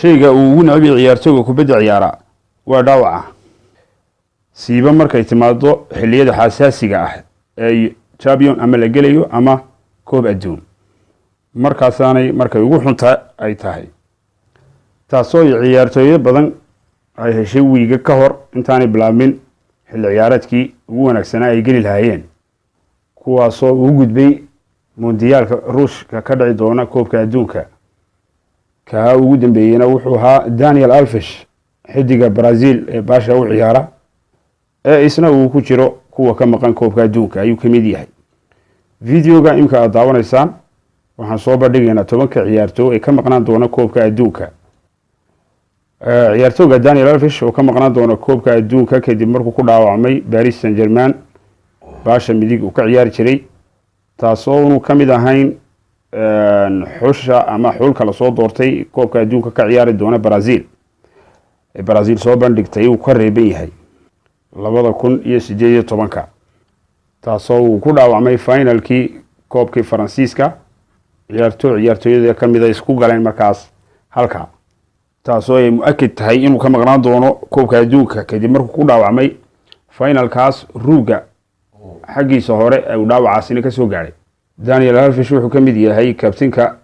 shayga uu ugu neceb yahay ciyaartooyga kubadda ciyaara waa dhaawaca siiba markay timaado xilliyada xasaasiga ah ee champion ama la gelayo ama koob adduun markaasaanay markay ugu xunta ay tahay taasoo ciyaartooyo badan ay heshay wiiga ka hor intaanay bilaabmin xilli ciyaareedkii ugu wanaagsanaa ay geli lahaayeen kuwaasoo ugu gudbay mondiyaalka ruushka ka dhici doona koobka adduunka kaa ugu dambeeyena wuxuu ahaa Daniel Alves xidiga Brazil ee baasha u ciyaara ee isna uu ku jiro kuwa ka maqan koobka adduunka ayuu ka mid yahay videoga imka aad daawanaysaan waxaan soo bandhigaynaa 10 ciyaartooy ee ka maqnaan doona koobka adduunka ciyaartooyga Daniel Alves oo ka maqnaan doona koobka adduunka kadib markuu ku dhaawacmay Paris Saint-Germain baasha midig uu ka ciyaari jiray taasoo uu ka mid ahayn xusha ama xulka la soo doortay koobka adduunka ka ciyaari doona Brazil Brazil soo bandhigtay uu ka reeban yahay 2018 taasoo uu ku dhaawacmay finalkii koobkii Faransiiska ciyaartooyada ka mid ah isku galeen markaas halka taasoo ay mu'akid tahay inuu ka maqnaan doono koobka adduunka kadib markuu ku dhaawacmay finalkaas ruuga xaqiisa hore uu dhaawacaasina ka soo gaaray Daniel Alves wuxuu ka mid yahay kabtanka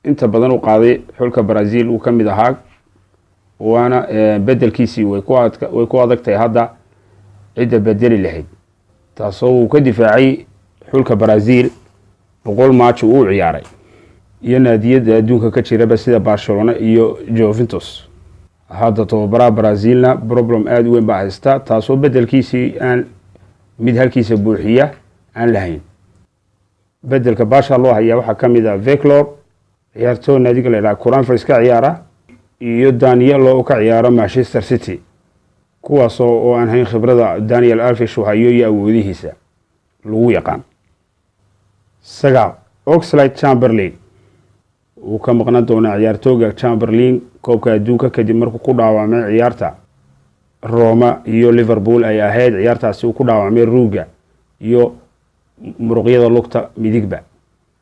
inta badan u qaaday xulka Brazil uu ka mid ahaa waana bedelkiisii way ku adagtay hadda cid bedeli lahayd taasoo uu ka difaacay xulka Brazil 100 match uu ciyaaray iyo naadiyada adduunka ka jira sida Barcelona iyo Juventus hadda tababaraha Brazilna problem aad u weyn baa haysta taasoo bedelkiisii aan mid halkiisa buuxiya aan lahayn bedelka baasha loo hayaa waxa kamid ah Veclor ciyaartooy naadiga leeyahay Conference ka ciyaara iyo Daniel oo ka ciyaara Manchester City kuwaas oo aan hayn khibrada Daniel Alves oo hayo iyo awoodihiisa lagu yaqaan saga Oxlade-Chamberlain uu ka maqnaan doona ciyaartooyga Chamberlain koobka adduunka kadib markuu ku dhaawacmay ciyaarta Roma iyo Liverpool ay ahayd ciyaartaasi uu ku dhaawacmay ruuga iyo muruqyada lugta midigba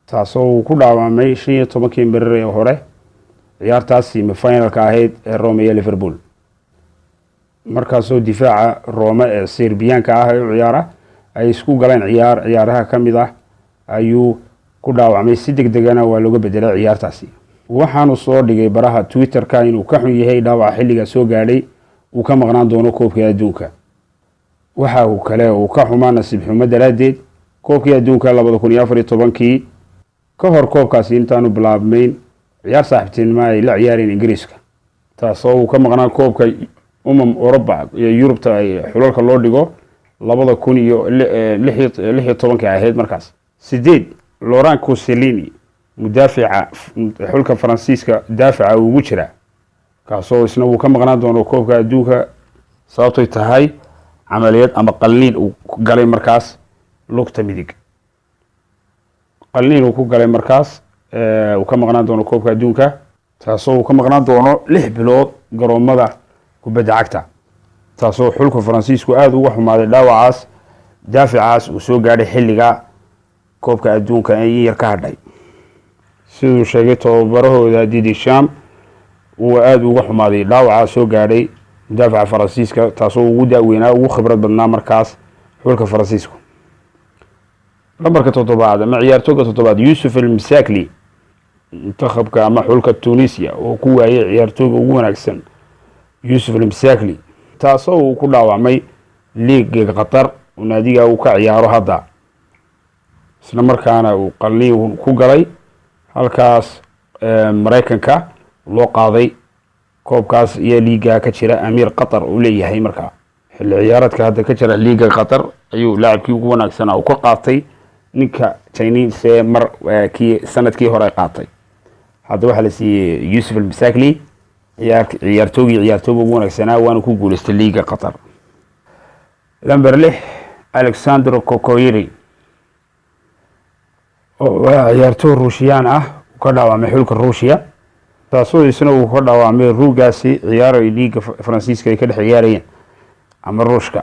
taasoo uu ku dhaawacmay 15 marar ee hore ciyaartaasi finalka ahayd ee Roma iyo Liverpool markaasoo difaaca Roma ee Serbianka ah ee ciyaara ay isku galeen ciyaaraha kamid ah ayuu ku dhaawacmay si degdegana waa looga bedelay ciyaartaasi waxaanu soo dhigay baraha Twitter-ka inuu ka xun yahay dhaawaca xilliga soo gaadhay uu ka maqnaan doono koobka adduunka waxa uu kale uu ka xumaa nasiib xumo daraadeed koobka adduunka 2014 ka hor koobkaasi intaanu bilaabmayn ciyaar saaxiibtinimo ay la ciyaareen Ingiriiska taasoo uu ka maqnaan koobka Europa iyo Yurubta ay xulalka loo dhigo 2016 ahayd markaas 8 Laurent Koscielny mudaafica xulka Faransiiska daafaca ugu jira kaasoo isna uu ka maqnaan doono koobka adduunka sababtoo tahay amaliyad ama qalliin uu galay markaas lugta midig qalliin uu ku galay markaas uu ka maqnaan doono koobka adduunka taasoo uu ka maqnaan doono 6 bilood garoomada kubadda cagta taasoo xulka Faransiisku aad uga xumaaday dhaawacaas daafacaas uu soo gaaray xilliga koobka adduunka ee yar ka hadhay sidoo sheegay tababarahooda Didier Deschamps uu aad uga xumaaday dhaawacaas soo gaaray daafaca Faransiiska taasoo ugu daaweynaa ugu khibrad badnaa markaas xulka Faransiisku lambarka 7 ama ciyaartooyga 7 Youssef El-Msakli منتخبka ama xulka Tunisia oo ku waayay ciyaartooyga ugu wanaagsan Youssef El-Msakli taasoo uu ku dhaawacmay liiga Qatar oo naadiga uu ka ciyaaro hadda isla markaana uu qalliin ku galay halkaas Mareykanka loo qaaday koobkaas iyo liiga ka jira Amir Qatar oo leeyahay markaa xilli ciyaareedka hadda ka jira liiga Qatar ayuu laacibkii ugu wanaagsan oo ka qaatay ninka Chinese mar kii sanadkii hore qaatay hadda waxa la siiyay Youssef El-Msakli ciyaartooyga ugu wanaagsan waana ku guuleystay liiga Qatar lambar 6 Alexander Kokoyeri oo ciyaartooy Ruushiyaan ah ka dhaawacmay xulka Ruushia taasoo isna uu ka dhaawacmay ruugaasi ciyaaray liiga Faransiiska ay ka dhex ciyaarayeen ama Ruushka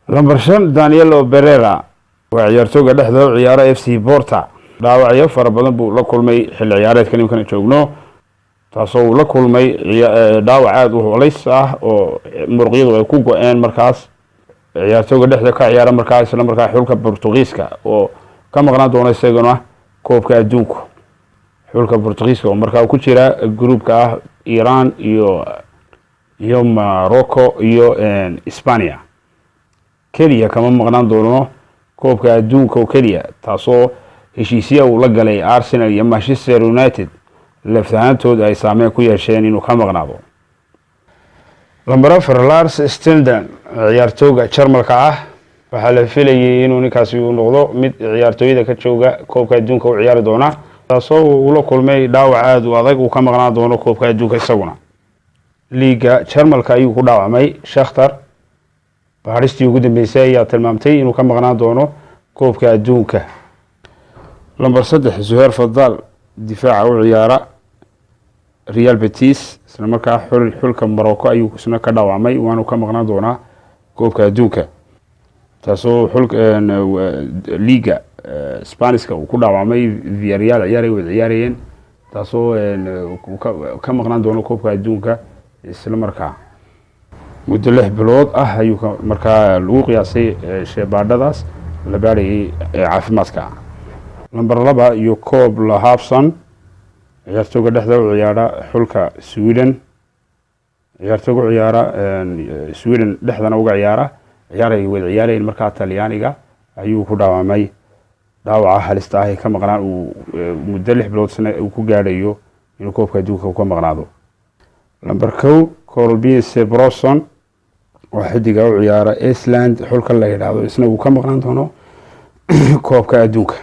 lambar 5 Daniel Pereira waa ciyaartooyga dhexda ciyaara FC Porto dhaawacyo fara badan buu la kulmay xilli ciyaareedkan imkan joogno taasoo uu la kulmay dhaawac aad u culays ah oo muruqyadu ay ku go-een markaas ciyaartooyga dhexda ka ciyaara markaas isla markaa xulka Portugiiska oo ka maqnaan doona isaguna koobka adduunka. xulka Portugiiska oo markaa ku jira groupka ah Iran iyo Morocco iyo Hispania. keliya kama maqnaan doono koobka adduunka oo keliya, taasoo heshiisyo uu la galay Arsenal iyo Manchester United laftahaantooda ay saameyn ku yeesheen inuu ka maqnaado. lambar 4 Lars Stindl, ciyaartooyga Jarmalka ah, waxaa la filayay inuu ninkaasi uu noqdo mid ciyaartooyada ka jooga koobka adduunka u ciyaari doona, taasoo uu la kulmay dhaawac aad u adag uu ka maqnaan doono koobka adduunka isaguna. liiga Jarmalka ayuu ku dhaawacmay Shakhtar, baaristii ugu dambeysay ayaa tilmaamtay inuu ka maqnaan doono koobka adduunka. lambar 3 Zuhair Fadal, difaaca u ciyaara Real Betis, isla markaa xulka Morocco ayuu isna ka dhaawacmay waana ka maqnaan doonaa koobka adduunka, taasoo xulka liiga Isbaaniska uu ku dhaawacmay Villarreal ciyaarayeen, taasoo ka maqnaan doono koobka adduunka isla markaa muddo 6 bilood ah ayuu markaa lagu qiyaasay sheebaadhadaas la baarayay caafimaadka. lambar 2 Jakob Lahavson, ciyaartooyga dhexda u ciyaara xulka Sweden, ciyaartooyga u ciyaara Sweden dhexdana uga ciyaarayeen markaa Talyaaniga ayuu ku dhaawacmay dhaawaca halista ah ka maqnaan uu muddo 6 bilood uu ku gaadhayo inuu koobka adduunka ka maqnaado. lambar 1 Kolbin Sebroson, oo xidiga u ciyaara Iceland xulka la yiraahdo, isna uu ka maqnaan doono koobka adduunka.